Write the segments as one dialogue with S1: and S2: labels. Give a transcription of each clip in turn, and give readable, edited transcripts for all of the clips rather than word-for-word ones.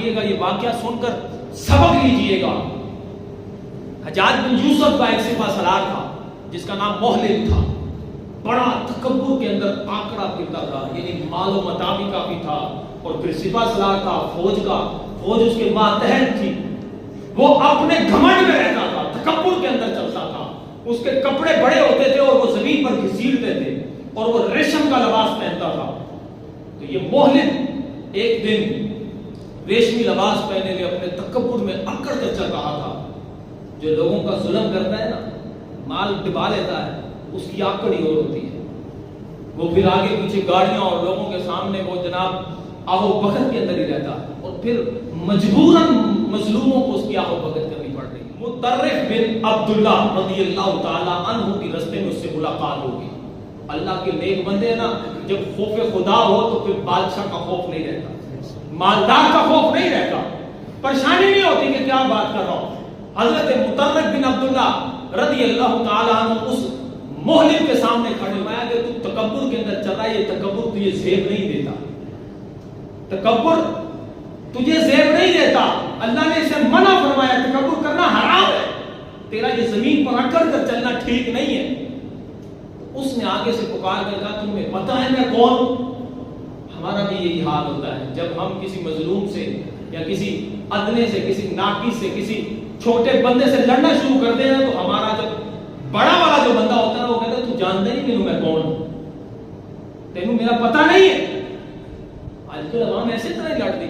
S1: لیجئے گا، یہ واقعہ سن کر سبق لیجئے گا۔ حجاج بن یوسف کا ایک سپہ سالار تھا جس کا نام محلب تھا، بڑا تکبر کے اندر آکڑا پھرتا تھا، یعنی مال و متاع بھی کافی تھا، اور پھر سپہ سالار تھا، فوج اس کے ماتحت تھی۔ وہ اپنے گھمنڈ میں رہتا تھا، تکبر کے اندر چلتا تھا، اس کے کپڑے بڑے ہوتے تھے اور وہ زمین پر گھسیٹتے تھے، اور وہ ریشم کا لباس پہنتا تھا۔ تو یہ محلب ایک دن ریشمی لباس پہنے ہوئے اپنے تکبر میں اکڑ کر چل رہا تھا۔ جو لوگوں کا ظلم کرتا ہے نا، مال ڈبا لیتا ہے، اس کی آکڑ ہی اور ہوتی ہے۔ وہ پھر آگے پیچھے گاڑیاں اور لوگوں کے سامنے وہ جناب آہو بخت کے اندر ہی رہتا ہے، اور پھر مجبوراً مظلوموں کو اس کی آہو بخت کرنی پڑ رہی ہے۔ مطرف بن عبداللہ رضی اللہ تعالی عنہ کی رستے میں اس سے ملاقات ہوگی۔ اللہ کے نیک بندے نا، جب خوف خدا ہو تو پھر بادشاہ کا خوف نہیں رہتا، مالدار کا خوف نہیں رہتا، پریشانی نہیں ہوتی کہ کیا بات کر رہا ہوں۔ حضرت مطرف بن عبداللہ رضی اللہ تعالی عنہ اس محلب کے سامنے کھڑے ہوئے کہ تو تکبر کے اندر چلا، یہ تکبر تجھے زیب نہیں دیتا، تکبر تجھے زیب نہیں دیتا، اللہ نے اسے منع فرمایا، تکبر کرنا حرام ہے، تیرا یہ زمین پر اکڑ کر چلنا ٹھیک نہیں ہے۔ اس نے آگے سے پکار کر کہا تمہیں پتہ ہے میں کون ہوں؟ ہمارا بھی یہی حال ہوتا ہے، جب ہم کسی مظلوم سے یا کسی ادنے سے، کسی ناقص سے، کسی چھوٹے بندے سے لڑنا شروع کرتے ہیں تو ہمارا جو بڑا والا جو بندہ ہوتا ہے وہ کہتا ہے تو جانتا ہی نہیں میں کون ہوں، تینوں میرا پتہ نہیں ہے۔ آج کل عوام ایسے طرح لڑتی،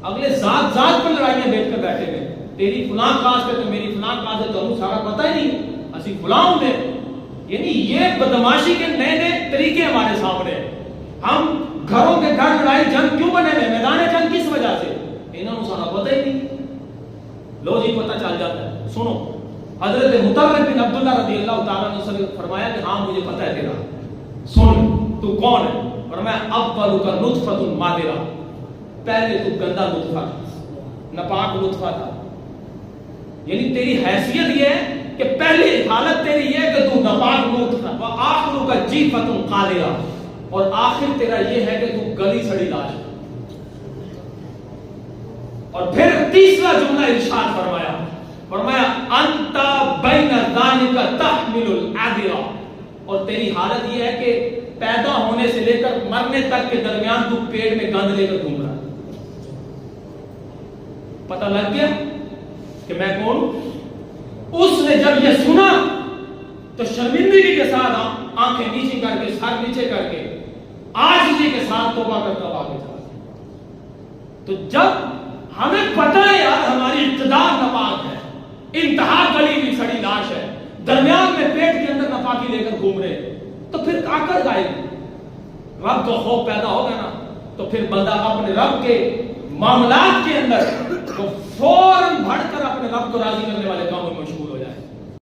S1: اگلے ذات پر لڑائیاں بیٹھ کر بیٹھے ہوئے، تیری فلاں کاسٹ ہے تو میری فلاں کاسٹ ہے، تو ہمیں سارا پتہ ہی نہیں، اسی فلاں ہوں گے۔ یعنی یہ بدماشی کے نئے نئے طریقے ہمارے سامنے ہیں۔ ہم گھروں کے گھر لڑائی جنگ کیوں بنے ہوئے، میدان جنگ کس وجہ سے؟ انہوں نے سارا پتہ ہی نہیں، لو جی پتہ چل جاتا ہے۔ سنو، حضرت مطرف بن عبداللہ رضی اللہ تعالیٰ عنہ نے فرمایا کہ ہاں مجھے پتہ ہے تیرا، سن تو کون ہے؟ فرمایا اولک نطفۃ مادرہ، پہلے تو گندا نطفہ، ناپاک نطفہ تھا، یعنی تیری حیثیت یہ ہے کہ پہلی حالت تیری یہ ہے کہ تو ناپاک نطفہ، وآخرک جیفۃ قاذرہ، اور آخر تیرا یہ ہے کہ تو گلی سڑی لاش۔ اور پھر تیسرا جملہ ارشاد فرمایا انت بین ذالک تحمل العذرہ، اور تیری حالت یہ ہے کہ پیدا ہونے سے لے کر مرنے تک کے درمیان تو پیٹ میں گند لے کر گھوم رہا ہے۔ پتہ لگ گیا کہ میں کون ہوں؟ اس نے جب یہ سنا تو شرمندگی کے ساتھ آنکھیں نیچے کر کے، سر نیچے کر کے، عاجزی کے ساتھ توبہ کرتا ہوا آگے چلا۔ تو جب ہمیں پتہ ہے یار ہماری ابتداء ناپاک ہے، انتہا گلی ہوئی سڑی لاش ہے، درمیان میں پیٹ کے اندر ناپاکی لے کر گھوم رہے، تو پھر آکر گائے رب کا خوف پیدا ہوگا نا، تو پھر بندہ اپنے رب کے معاملات کے اندر فوراً بڑھ کر اپنے رب کو راضی کرنے والے کاموں میں مشغول